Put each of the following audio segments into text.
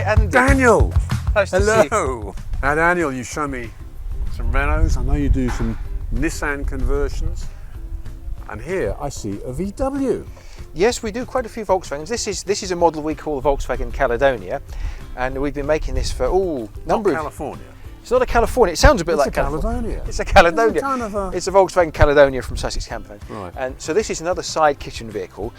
Andy. Daniel! Nice to see you. Hello! Now Daniel, you show me some Renaults. I know you do some Nissan conversions. And here I see a VW. Yes, we do quite a few Volkswagens. This is a model we call the Volkswagen Caledonia, and we've been making this for number of California. It's not a California. It sounds a bit like Caledonia. It's a Caledonia. It's a Volkswagen Caledonia from Sussex Campervans. Right. And so this is another side kitchen vehicle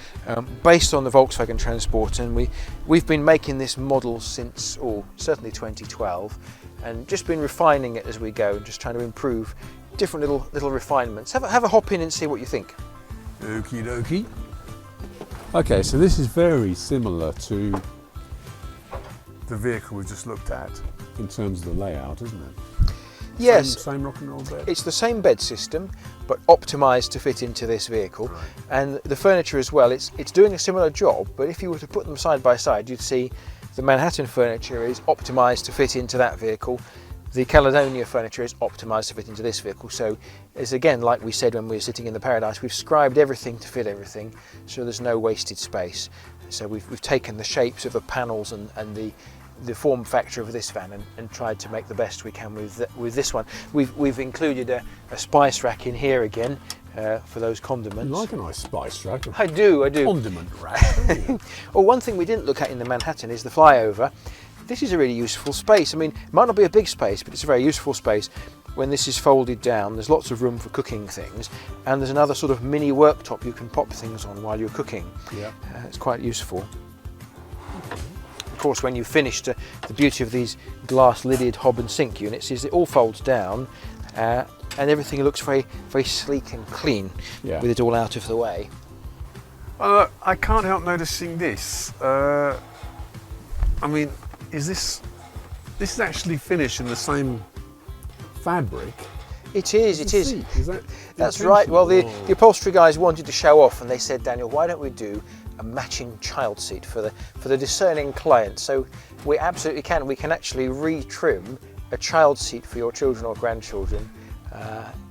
based on the Volkswagen Transporter, and we've been making this model since certainly 2012, and just been refining it as we go, and just trying to improve different little refinements. Have a hop in and see what you think. Okie dokie. Okay, so this is very similar to the vehicle we just looked at in terms of the layout, isn't it? Yes. Same rock and roll bed? It's the same bed system, but optimised to fit into this vehicle. Right. And the furniture as well, it's doing a similar job, but if you were to put them side by side, you'd see the Manhattan furniture is optimised to fit into that vehicle. The Caledonia furniture is optimised to fit into this vehicle. So it's again, like we said when we were sitting in the Paradise, we've scribed everything to fit everything, so there's no wasted space. So we've taken the shapes of the panels and the form factor of this van and tried to make the best we can with this one. We've included a spice rack in here again for those condiments. You like a nice spice rack? I do. Condiment rack. Well, one thing we didn't look at in the Manhattan is the flyover. This is a really useful space. I mean, it might not be a big space, but it's a very useful space. When this is folded down, there's lots of room for cooking things, and there's another sort of mini worktop you can pop things on while you're cooking. Yeah. It's quite useful. Of course, when you've finished, the beauty of these glass-lidded hob and sink units is it all folds down, and everything looks very, very sleek and clean with it all out of the way. I can't help noticing this. I mean, this is actually finished in the same fabric? It is. That's right. Well, the upholstery guys wanted to show off, and they said, Daniel, why don't we do a matching child seat for the discerning client? So we absolutely can. We can actually re-trim a child seat for your children or grandchildren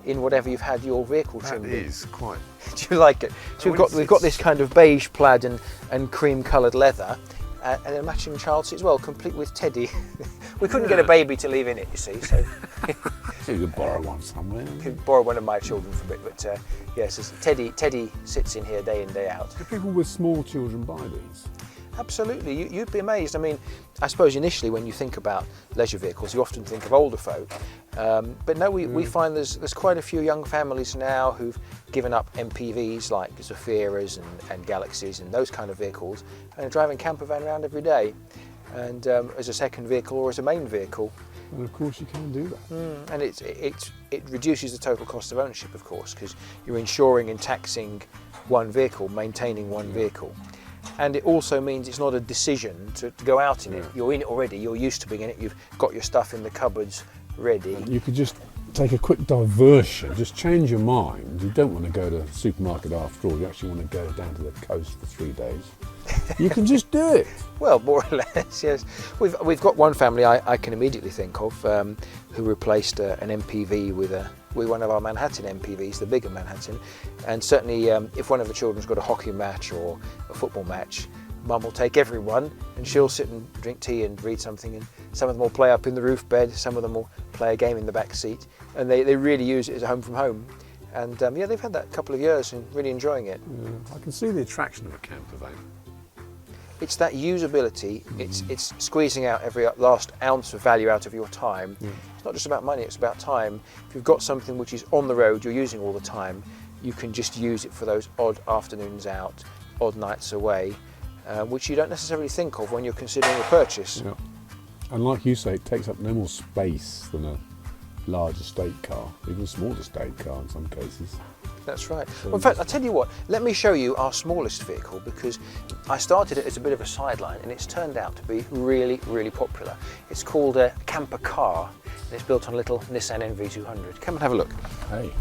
in whatever you've had your vehicle trimmed in. That is quite. Do you like it? So we've got this kind of beige plaid and cream coloured leather. And a matching child seat as well, complete with teddy. We couldn't get a baby to leave in it, you see. So you could borrow one somewhere. Could borrow one of my children for a bit, but yes, Teddy sits in here day in, day out. Do people with small children buy these? Absolutely, you'd be amazed. I mean, I suppose initially when you think about leisure vehicles, you often think of older folk, but no, we find there's quite a few young families now who've given up MPVs like Zephyras and Galaxies and those kind of vehicles, and are driving camper van around every day, and as a second vehicle or as a main vehicle. And of course you can do that. And it reduces the total cost of ownership, of course, because you're insuring and taxing one vehicle, maintaining one vehicle. And it also means it's not a decision to go out in it. You're in it already, you're used to being in it, you've got your stuff in the cupboards ready. You could just take a quick diversion, just change your mind. You don't want to go to the supermarket after all, you actually want to go down to the coast for 3 days. You can just do it. Well, more or less, yes. We've got one family I can immediately think of who replaced an MPV with one of our Manhattan MPVs, the bigger Manhattan. And certainly if one of the children's got a hockey match or a football match, Mum will take everyone and she'll sit and drink tea and read something, and some of them will play up in the roof bed, some of them will play a game in the back seat, and they really use it as a home from home. And they've had that a couple of years and really enjoying it. I can see the attraction of a camper van. It's that usability, it's squeezing out every last ounce of value out of your time. It's not just about money, it's about time. If you've got something which is on the road, you're using all the time, you can just use it for those odd afternoons out, odd nights away, which you don't necessarily think of when you're considering a purchase. Yeah. And like you say, it takes up no more space than a large estate car, even a small estate car in some cases. That's right. Well, in fact, I'll tell you what, let me show you our smallest vehicle, because I started it as a bit of a sideline and it's turned out to be really, really popular. It's called a camper car, and it's built on a little Nissan NV200. Come and have a look. Hey.